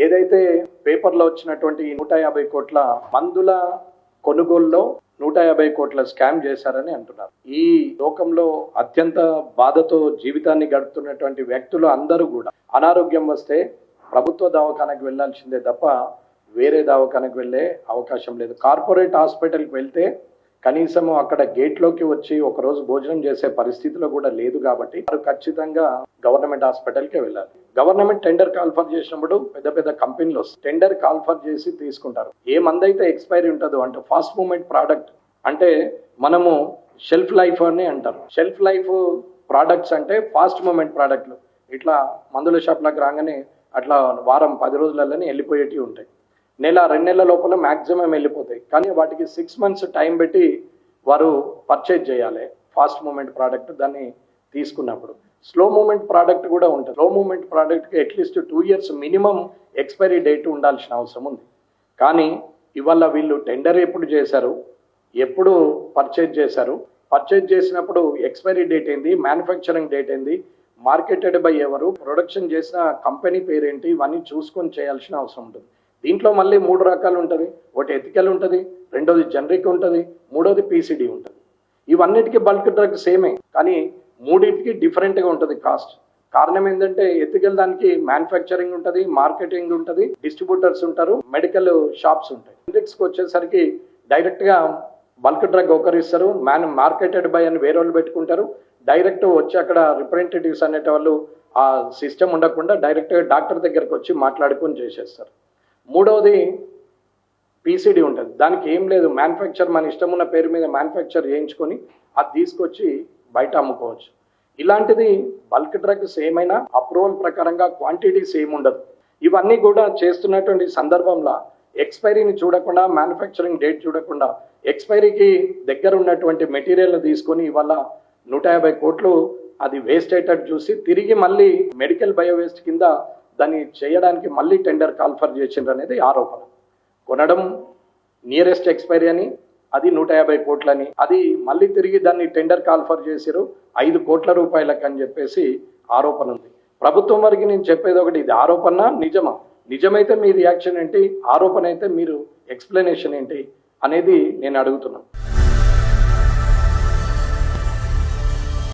ఏదైతే పేపర్లో వచ్చినటువంటి 150 కోట్ల మందుల కొనుగోలులో 150 కోట్ల స్కామ్ చేశారని అంటున్నారు. ఈ లోకంలో అత్యంత బాధతో జీవితాన్ని గడుపుతున్నటువంటి వ్యక్తులు అందరూ కూడా అనారోగ్యం వస్తే ప్రభుత్వ దవాఖానకు వెళ్లాల్సిందే తప్ప వేరే దవాఖానకు వెళ్ళే అవకాశం లేదు. కార్పొరేట్ హాస్పిటల్కి వెళ్తే కనీసం అక్కడ గేట్లోకి వచ్చి ఒకరోజు భోజనం చేసే పరిస్థితిలో కూడా లేదు. కాబట్టి వారు ఖచ్చితంగా గవర్నమెంట్ హాస్పిటల్కే వెళ్ళాలి. గవర్నమెంట్ టెండర్ కాల్ఫర్ చేసినప్పుడు పెద్ద పెద్ద కంపెనీలు టెండర్ కాల్ఫర్ చేసి తీసుకుంటారు. ఏ మందైతే ఎక్స్పైరీ ఉంటుందో అంటే ఫాస్ట్ మూమెంట్ ప్రోడక్ట్ అంటే మనము షెల్ఫ్ లైఫ్ అని అంటారు. షెల్ఫ్ లైఫ్ ప్రోడక్ట్స్ అంటే ఫాస్ట్ మూమెంట్ ప్రోడక్ట్లు. ఇట్లా మందుల షాప్లకు రాగానే అట్లా వారం 10 రోజులలోనే వెళ్ళిపోయేటివి ఉంటాయి. నెల 2 నెలల లోపల మ్యాక్సిమం వెళ్ళిపోతాయి. కానీ వాటికి 6 months టైం పెట్టి వారు పర్చేజ్ చేయాలి ఫాస్ట్ మూమెంట్ ప్రోడక్ట్. దాన్ని తీసుకున్నప్పుడు స్లో మూమెంట్ ప్రోడక్ట్ కూడా ఉంటుంది. స్లో మూమెంట్ ప్రోడక్ట్కి at least 2 years minimum expiry date ఉండాల్సిన అవసరం ఉంది. కానీ ఇవాళ వీళ్ళు టెండర్ ఎప్పుడు చేశారు, ఎప్పుడు పర్చేజ్ చేశారు, పర్చేజ్ చేసినప్పుడు ఎక్స్పైరీ డేట్ ఏంది, మ్యానుఫ్యాక్చరింగ్ డేట్ ఏంది, మార్కెటెడ్ బై ఎవరు, ప్రొడక్షన్ చేసిన కంపెనీ పేరేంటి, ఇవన్నీ చూసుకొని చేయాల్సిన అవసరం ఉంటుంది. దీంట్లో మళ్ళీ 3 రకాలు ఉంటుంది. ఒకటి ఎథికల్ ఉంటుంది, రెండోది జనరిక్ ఉంటుంది, మూడోది పీసీడీ ఉంటుంది. ఇవన్నిటికీ బల్క్ డ్రగ్ సేమే, కానీ మూడింటికి డిఫరెంట్గా ఉంటుంది కాస్ట్. కారణం ఏంటంటే ఎథికల్ దానికి మ్యానుఫ్యాక్చరింగ్ ఉంటుంది, మార్కెటింగ్ ఉంటుంది, డిస్ట్రిబ్యూటర్స్ ఉంటారు, మెడికల్ షాప్స్ ఉంటాయి. జనరిక్స్కి వచ్చేసరికి డైరెక్ట్గా బల్క్ డ్రగ్ ఒకరిస్తారు, మార్కెటెడ్ బై అని వేరే వాళ్ళు పెట్టుకుంటారు. డైరెక్ట్ వచ్చి అక్కడ రిప్రజెంటేటివ్స్ అనేటి వాళ్ళు ఆ సిస్టమ్ ఉండకుండా డైరెక్ట్గా డాక్టర్ దగ్గరకు వచ్చి మాట్లాడుకొని చేసేస్తారు. మూడవది పీసీడీ ఉంటుంది. దానికి ఏం లేదు, మ్యానుఫ్యాక్చర్ మన ఇష్టం ఉన్న పేరు మీద మ్యానుఫ్యాక్చర్ చేయించుకొని అది తీసుకొచ్చి బయట అమ్ముకోవచ్చు. ఇలాంటిది బల్క్ డ్రగ్ సేమ్ అయినా అప్రూవల్ ప్రకారంగా క్వాంటిటీ సేమ్ ఉండదు. ఇవన్నీ కూడా చేస్తున్నటువంటి సందర్భంలో ఎక్స్పైరీని చూడకుండా, మ్యానుఫ్యాక్చరింగ్ డేట్ చూడకుండా ఎక్స్పైరీకి దగ్గర ఉన్నటువంటి మెటీరియల్ తీసుకొని ఇవాళ 150 కోట్లు అది వేస్ట్ అయ్యేటట్టు చూసి తిరిగి మళ్ళీ మెడికల్ బయో వేస్ట్ కింద దాన్ని చేయడానికి మళ్ళీ టెండర్ కాల్ఫర్ చేసిండ్రు అనేది ఆరోపణ. కొనడం నియరెస్ట్ ఎక్స్పైరీ అని, అది 150 కోట్లని, అది మళ్ళీ తిరిగి దాన్ని టెండర్ కాల్ఫర్ చేసిరు 5 కోట్ల రూపాయలకు అని చెప్పేసి ఆరోపణ ఉంది. ప్రభుత్వం వరకు నేను చెప్పేది ఒకటి, ఇది ఆరోపణ నిజమా, నిజమైతే మీ రియాక్షన్ ఏంటి, ఆరోపణ అయితే మీరు ఎక్స్ప్లెనేషన్ ఏంటి అనేది నేను అడుగుతున్నాను.